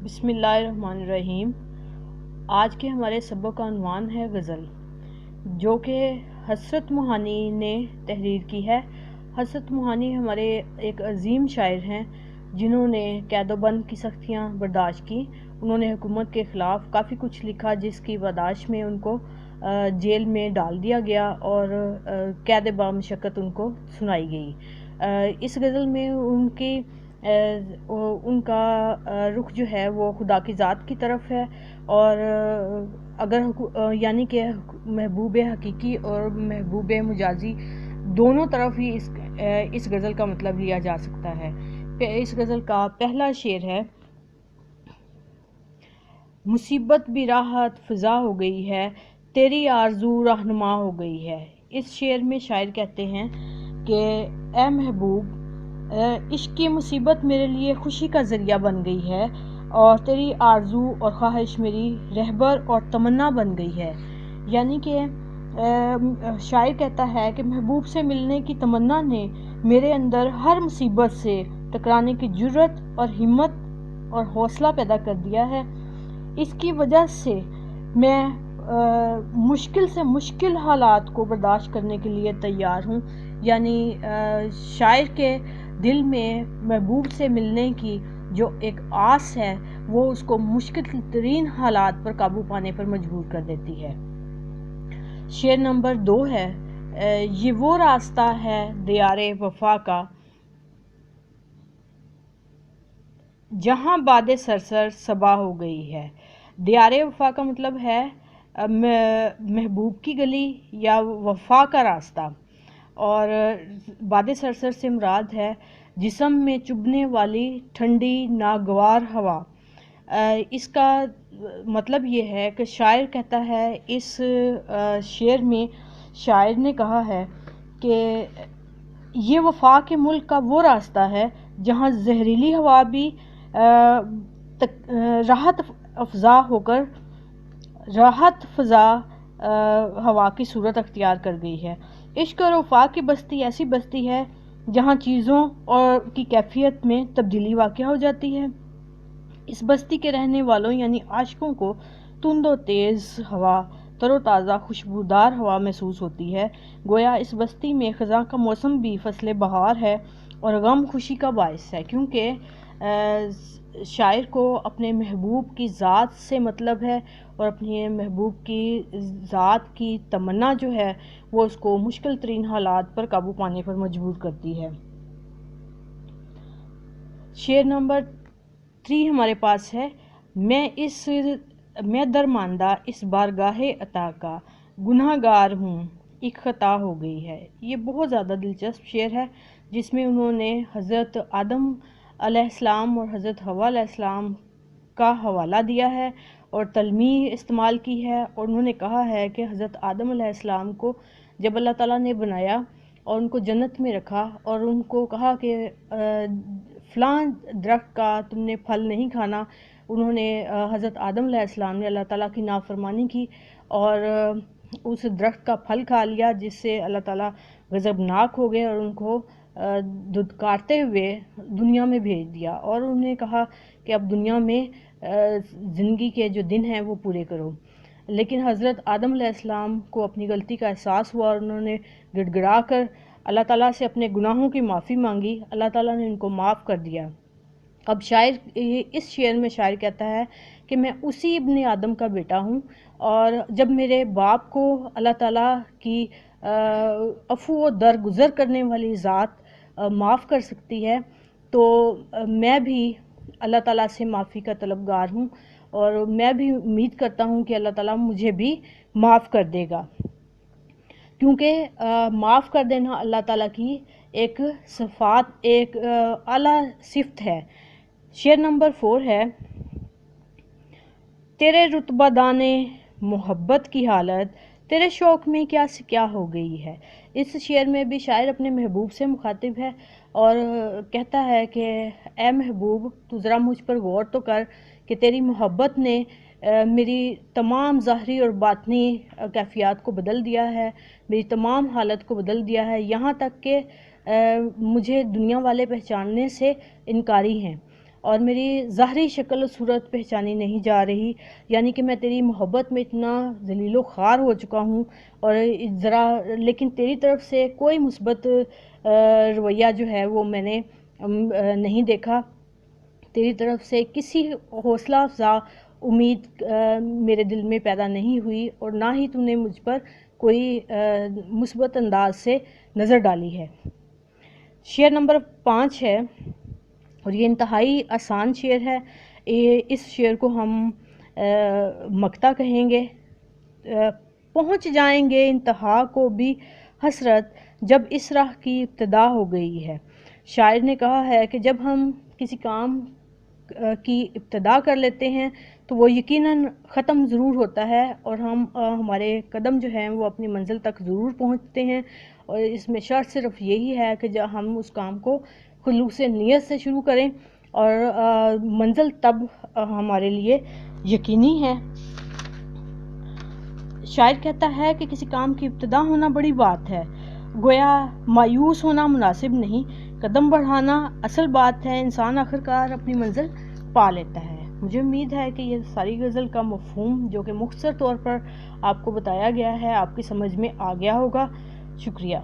بسم اللہ الرحمن الرحیم۔ آج کے ہمارے سبق کا عنوان ہے غزل، جو کہ حسرت موہانی نے تحریر کی ہے۔ حسرت موہانی ہمارے ایک عظیم شاعر ہیں جنہوں نے قید و بند کی سختیاں برداشت کی۔ انہوں نے حکومت کے خلاف کافی کچھ لکھا، جس کی پاداش میں ان کو جیل میں ڈال دیا گیا اور قید بامشقت ان کو سنائی گئی۔ اس غزل میں ان کا رخ جو ہے وہ خدا کی ذات کی طرف ہے، اور یعنی کہ محبوب حقیقی اور محبوب مجازی دونوں طرف ہی اس غزل کا مطلب لیا جا سکتا ہے۔ اس غزل کا پہلا شعر ہے: مصیبت بھی راحت فضا ہو گئی ہے، تیری آرزو رہنما ہو گئی ہے۔ اس شعر میں شاعر کہتے ہیں کہ اے محبوب، عشق کی مصیبت میرے لیے خوشی کا ذریعہ بن گئی ہے، اور تیری آرزو اور خواہش میری رہبر اور تمنا بن گئی ہے۔ یعنی کہ شاعر کہتا ہے کہ محبوب سے ملنے کی تمنا نے میرے اندر ہر مصیبت سے ٹکرانے کی جرأت اور ہمت اور حوصلہ پیدا کر دیا ہے۔ اس کی وجہ سے میں مشکل سے مشکل حالات کو برداشت کرنے کے لیے تیار ہوں۔ یعنی شاعر کے دل میں محبوب سے ملنے کی جو ایک آس ہے، وہ اس کو مشکل ترین حالات پر قابو پانے پر مجبور کر دیتی ہے۔ شعر نمبر 2 ہے: یہ وہ راستہ ہے دیار وفا کا، جہاں باد سرسر صبا ہو گئی ہے۔ دیار وفا کا مطلب ہے محبوب کی گلی یا وفا کا راستہ، اور باد سرسر سے مراد ہے جسم میں چبھنے والی ٹھنڈی ناگوار ہوا۔ اس کا مطلب یہ ہے کہ شاعر کہتا ہے، اس شعر میں شاعر نے کہا ہے کہ یہ وفا کے ملک کا وہ راستہ ہے جہاں زہریلی ہوا بھی راحت فضا ہوا کی صورت اختیار کر گئی ہے۔ عشق اور وفا کی بستی ایسی بستی ہے جہاں چیزوں اور کی کیفیت میں تبدیلی واقع ہو جاتی ہے۔ اس بستی کے رہنے والوں یعنی عاشقوں کو تند و تیز ہوا، تر و تازہ خوشبودار ہوا محسوس ہوتی ہے۔ گویا اس بستی میں خزاں کا موسم بھی فصل بہار ہے اور غم خوشی کا باعث ہے، کیونکہ شاعر کو اپنے محبوب کی ذات سے مطلب ہے، اور اپنے محبوب کی ذات کی تمنا جو ہے وہ اس کو مشکل ترین حالات پر قابو پانے پر مجبور کرتی ہے۔ شعر نمبر 3 ہمارے پاس ہے: میں درماندہ اس بارگاہ عطا کا، گناہ گار ہوں ایک خطا ہو گئی ہے۔ یہ بہت زیادہ دلچسپ شعر ہے، جس میں انہوں نے حضرت آدم علیہ السلام اور حضرت حوا علیہ السلام کا حوالہ دیا ہے اور تلمیح استعمال کی ہے، اور انہوں نے کہا ہے کہ حضرت آدم علیہ السلام کو جب اللہ تعالیٰ نے بنایا اور ان کو جنت میں رکھا اور ان کو کہا کہ فلاں درخت کا تم نے پھل نہیں کھانا، انہوں نے حضرت آدم علیہ السلام نے اللہ تعالیٰ کی نافرمانی کی اور اس درخت کا پھل کھا لیا، جس سے اللہ تعالیٰ غضبناک ہو گئے اور ان کو دھتکارتے ہوئے دنیا میں بھیج دیا، اور انہوں نے کہا کہ اب دنیا میں زندگی کے جو دن ہیں وہ پورے کرو۔ لیکن حضرت آدم علیہ السلام کو اپنی غلطی کا احساس ہوا اور انہوں نے گڑ گڑا کر اللہ تعالیٰ سے اپنے گناہوں کی معافی مانگی۔ اللہ تعالیٰ نے ان کو معاف کر دیا۔ اب اس شعر میں شاعر کہتا ہے کہ میں اسی ابن آدم کا بیٹا ہوں، اور جب میرے باپ کو اللہ تعالیٰ کی عفو و درگزر کرنے والی ذات معاف کر سکتی ہے، تو میں بھی اللہ تعالیٰ سے معافی کا طلبگار ہوں، اور میں بھی امید کرتا ہوں کہ اللہ تعالیٰ مجھے بھی معاف کر دے گا، کیونکہ معاف کر دینا اللہ تعالیٰ کی ایک اعلیٰ صفت ہے۔ شعر نمبر 4 ہے: تیرے رتبہ دانے محبت کی حالت، تیرے شوق میں کیا سے کیا ہو گئی ہے۔ اس شعر میں بھی شاعر اپنے محبوب سے مخاطب ہے اور کہتا ہے کہ اے محبوب، تو ذرا مجھ پر غور تو کر کہ تیری محبت نے میری تمام ظاہری اور باطنی کیفیات کو بدل دیا ہے، میری تمام حالت کو بدل دیا ہے، یہاں تک کہ مجھے دنیا والے پہچاننے سے انکاری ہیں۔ اور میری ظاہری شکل و صورت پہچانی نہیں جا رہی، یعنی کہ میں تیری محبت میں اتنا ذلیل و خوار ہو چکا ہوں اور لیکن تیری طرف سے کوئی مثبت رویہ جو ہے وہ میں نے نہیں دیکھا، تیری طرف سے کسی حوصلہ افزا امید میرے دل میں پیدا نہیں ہوئی، اور نہ ہی تو نے مجھ پر کوئی مثبت انداز سے نظر ڈالی ہے۔ شعر نمبر 5 ہے، اور یہ انتہائی آسان شعر ہے۔ اس شعر کو ہم مقطع کہیں گے۔ پہنچ جائیں گے انتہا کو بھی حسرت جب اس راہ کی ابتدا ہو گئی ہے۔ شاعر نے کہا ہے کہ جب ہم کسی کام کی ابتدا کر لیتے ہیں تو وہ یقیناً ختم ضرور ہوتا ہے، اور ہمارے قدم جو ہیں وہ اپنی منزل تک ضرور پہنچتے ہیں، اور اس میں شرط صرف یہی ہے کہ جب ہم اس کام کو خلوص نیت سے شروع کریں، اور منزل تب ہمارے لیے یقینی ہے۔ شاعر کہتا ہے کہ کسی کام کی ابتدا ہونا بڑی بات ہے، گویا مایوس ہونا مناسب نہیں، قدم بڑھانا اصل بات ہے، انسان آخرکار اپنی منزل پا لیتا ہے۔ مجھے امید ہے کہ یہ ساری غزل کا مفہوم جو کہ مختصر طور پر آپ کو بتایا گیا ہے آپ کی سمجھ میں آ گیا ہوگا۔ شکریہ۔